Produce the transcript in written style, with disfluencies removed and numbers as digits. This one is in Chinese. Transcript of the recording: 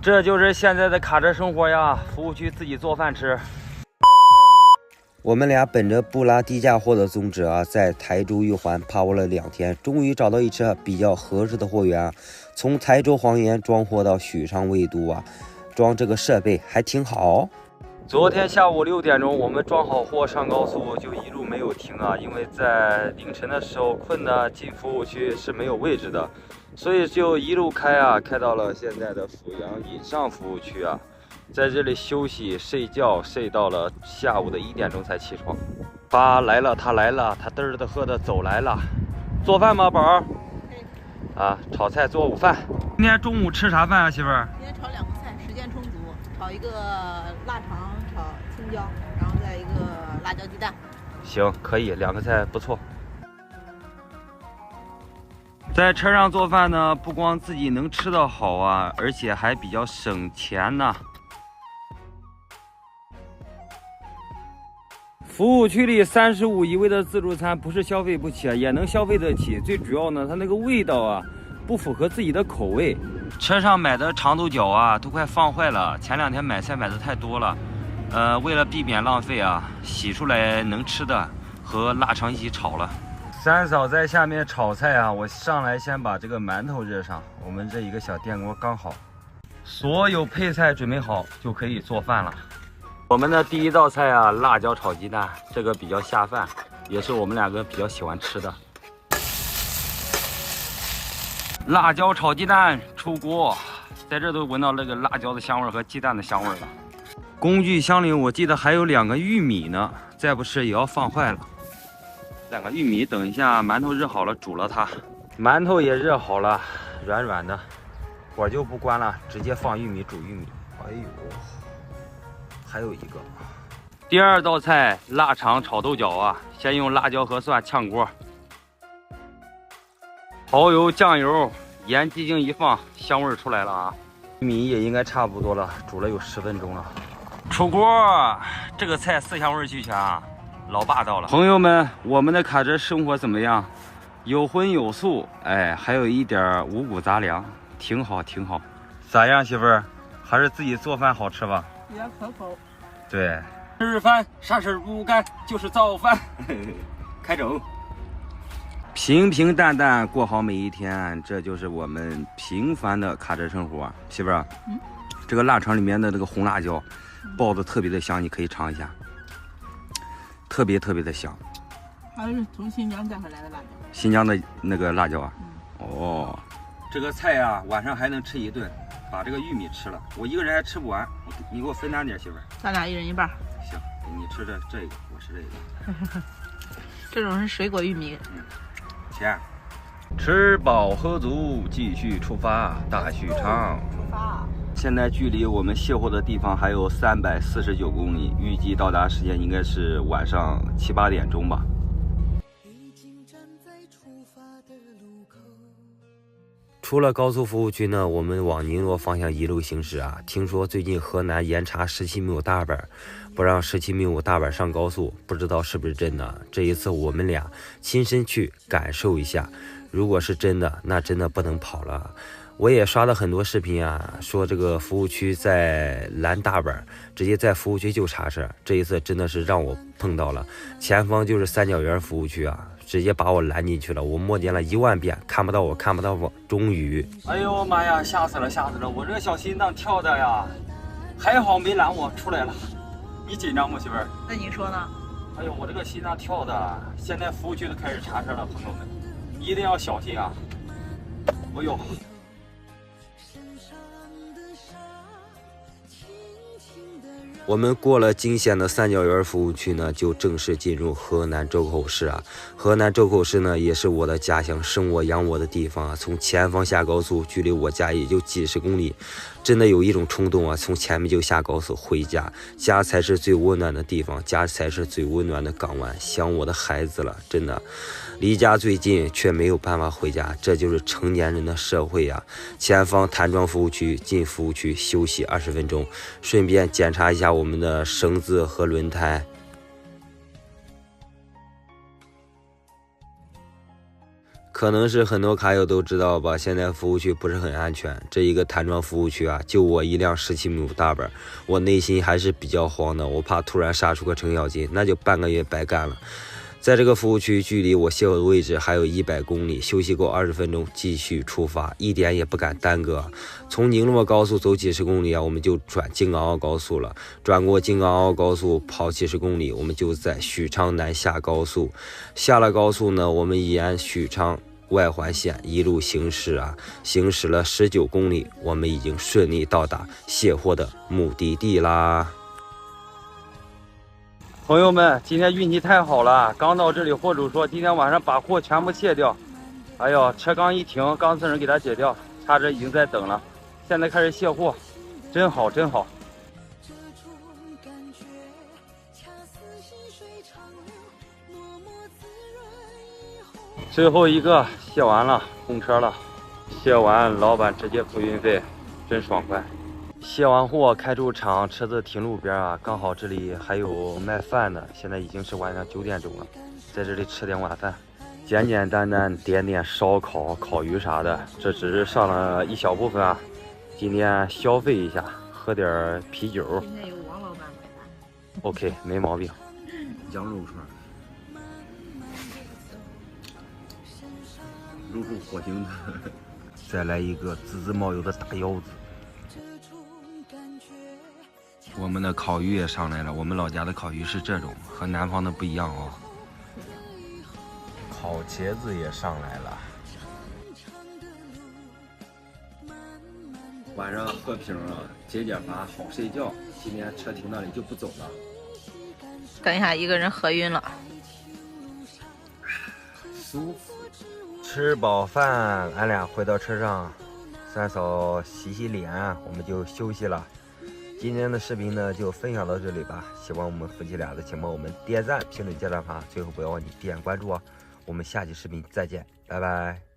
这就是现在的卡车生活呀，服务区自己做饭吃。我们俩本着不拉低价货的宗旨啊，在台州玉环趴窝了2天，终于找到一车比较合适的货源啊。从台州黄岩装货到许昌魏都啊，装这个设备还挺好。昨天下午6点钟，我们装好货上高速，就一路没有停啊，因为在凌晨的时候困的进服务区是没有位置的，所以就一路开啊，开到了现在的阜阳引上服务区啊。在这里休息睡觉，睡到了下午的1点钟才起床。爸来了，他来了，他嘚儿的喝的走来了。做饭吗，宝儿？啊，炒菜做午饭。今天中午吃啥饭啊，媳妇儿？今天炒2个菜，时间充足，炒一个腊肠，炒青椒，然后再一个辣椒鸡蛋。行，可以，2个菜不错。在车上做饭呢，不光自己能吃得好啊，而且还比较省钱呢。服务区里35一位的自助餐不是消费不起啊，也能消费得起。最主要呢，它那个味道啊，不符合自己的口味。车上买的长豆角啊，都快放坏了。前2天买菜买的太多了，为了避免浪费啊，洗出来能吃的和腊肠一起炒了。三嫂在下面炒菜啊，我上来先把这个馒头热上。我们这一个小电锅刚好，所有配菜准备好就可以做饭了。我们的第一道菜啊，辣椒炒鸡蛋，这个比较下饭，也是我们2个比较喜欢吃的。辣椒炒鸡蛋出锅，在这都闻到那个辣椒的香味和鸡蛋的香味了。工具箱里我记得还有2个玉米呢，再不是也要放坏了。2个玉米，等一下馒头热好了煮了它。馒头也热好了，软软的，火就不关了，直接放玉米煮玉米。哎呦！还有一个，第2道菜腊肠炒豆角啊，先用辣椒和蒜炝锅，蚝油、酱油、盐、鸡精一放，香味出来了啊。玉米也应该差不多了，煮了有10分钟了。出锅，这个菜4香味俱全啊，老霸道了。朋友们，我们的卡车生活怎么样？有荤有素，哎，还有一点五谷杂粮，挺好挺好。咋样，媳妇儿？还是自己做饭好吃吧？比较可口。对，吃饭啥事不干，就是造饭。开整，平平淡淡过好每一天，这就是我们平凡的卡车生活。媳妇儿，这个腊肠里面的这个红辣椒，爆的特别的香，你可以尝一下，特别特别的香。还是从新疆带回来的辣椒。新疆的那个辣椒啊。哦，这个菜啊，晚上还能吃1顿。把这个玉米吃了，我一个人还吃不完，你给我分担点，媳妇儿。咱俩1人1半。行，你吃这个，我吃这个。这种是水果玉米。钱。吃饱喝足，继续出发，大许昌。出发。现在距离我们卸货的地方还有349公里，预计到达时间应该是晚上7、8点钟吧。出了高速服务区呢，我们往宁罗方向一路行驶啊。听说最近河南严查17-5大板，不让17-5大板上高速，不知道是不是真的。这一次我们俩亲身去感受一下，如果是真的，那真的不能跑了。我也刷了很多视频啊，说这个服务区在拦大板，直接在服务区就查事。这一次真的是让我碰到了，前方就是三角园服务区啊。直接把我拦进去了，我摸点了1万遍，看不到我，看不到我，终于，哎呦妈呀，吓死了，吓死了！我这个小心脏跳的呀，还好没拦我出来了。你紧张吗，媳妇儿？那你说呢？哎呦，我这个心脏跳的，现在服务区都开始查车了，朋友们，一定要小心啊！哎呦。我们过了惊险的三角园服务区呢，就正式进入河南周口市啊。河南周口市呢，也是我的家乡，生我养我的地方啊。从前方下高速，距离我家也就几10公里，真的有一种冲动啊，从前面就下高速回家。家才是最温暖的地方，家才是最温暖的港湾。想我的孩子了，真的。离家最近却没有办法回家，这就是成年人的社会啊！前方谭庄服务区，进服务区休息20分钟，顺便检查一下我们的绳子和轮胎。可能是很多卡友都知道吧，现在服务区不是很安全。这一个弹窗服务区啊，就我一辆17.5大本，我内心还是比较慌的，我怕突然杀出个程咬金，那就半个月白干了。在这个服务区，距离我卸货的位置还有100公里，休息够20分钟，继续出发，一点也不敢耽搁。从宁洛高速走几十公里啊，我们就转京港澳高速了。转过京港澳高速跑几十公里，我们就在许昌南下高速。下了高速呢，我们沿许昌外环线一路行驶啊，行驶了19公里，我们已经顺利到达卸货的目的地啦。朋友们，今天运气太好了，刚到这里，货主说今天晚上把货全部卸掉。哎呦，车刚一停，钢丝绳给他解掉，叉车已经在等了。现在开始卸货，真好真好。最后一个卸完了，通车了。卸完，老板直接付运费，真爽快。卸完货开出厂，车子停路边啊，刚好这里还有卖饭的。现在已经是晚上9点钟了，在这里吃点晚饭，简简单单点点烧烤、烤鱼啥的。这只是上了一小部分啊，今天消费一下，喝点啤酒。今天有王老板买单。OK， 没毛病。羊肉串，入住火星的，再来一个滋滋冒油的大腰子。我们的烤鱼也上来了，我们老家的烤鱼是这种，和南方的不一样哦。烤茄子也上来了。晚上喝瓶啊，解解乏，好睡觉。今天车停那里就不走了。等一下，一个人喝晕了。舒服。吃饱饭，俺俩回到车上，三嫂洗洗脸，我们就休息了。今天的视频呢就分享到这里吧，喜欢我们夫妻俩的请帮我们点赞、评论、加转发，最后不要忘记点关注啊！我们下期视频再见，拜拜。